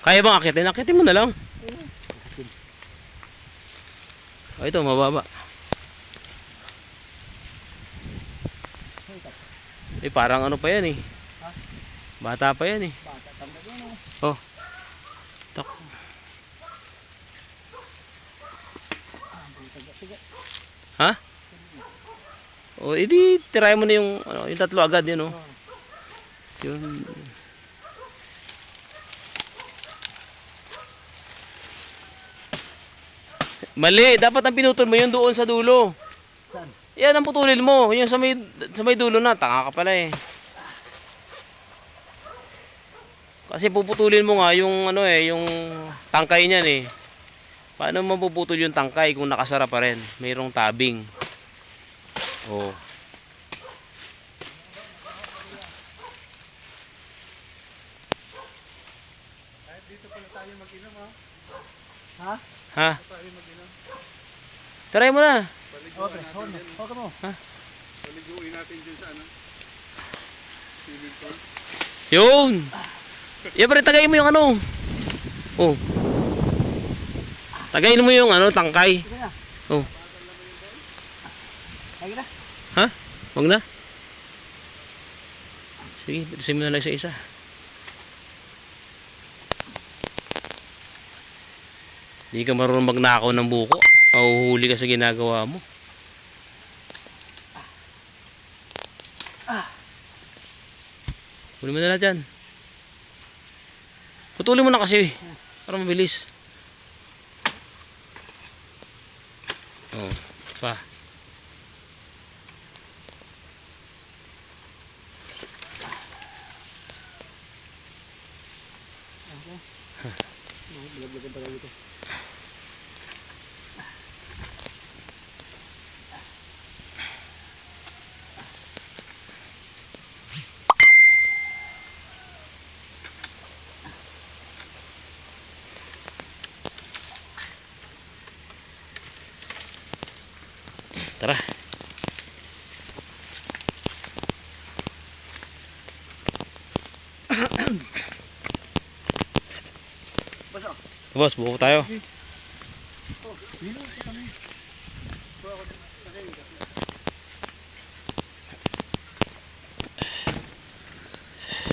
Kaya bang akitin? Akitin mo na lang. Oh, ito, mababa. Eh, parang ano pa yan eh. Bata pa yan eh. Bata tambay yan Oh. Tak. Ha? O, edi tirahin mo na yung, ano, yung tatlo agad yun, oh. Yun. Mali, dapat ang pinutol mo yun doon sa dulo. Saan? Yan ang putulin mo, yung sa may dulo na, tanga ka pala eh. Kasi puputulin mo nga yung ano eh, yung tangkay niyan eh. Paano mapuputol yung tangkay kung nakasara pa rin? Mayroong tabing. Oh. Dito pala tayo mag-inom ha? Ha? Tayo mag-inom. Try mo na. Okay, okay mo. Ha? Paliguin natin dyan sa ano? Swimming pool. Yun. Yan pre, tagayin mo yung ano. Oh. Tagayin mo yung ano, tangkay. Sige na. Oh. Lagi na. Ha? Wag na. Sige, pitusin mo na lang isa-isa. Hindi ka marunong magnakaw ng buko. Mahuhuli ka sa ginagawa mo. Huli mo na lang dyan. Putulin mo na kasi para mabilis. Oh, pa. Bilaglagan pa tayo dito. Tara. Basta. Boss, buko tayo. Oh, dito kami. Buka ko dito.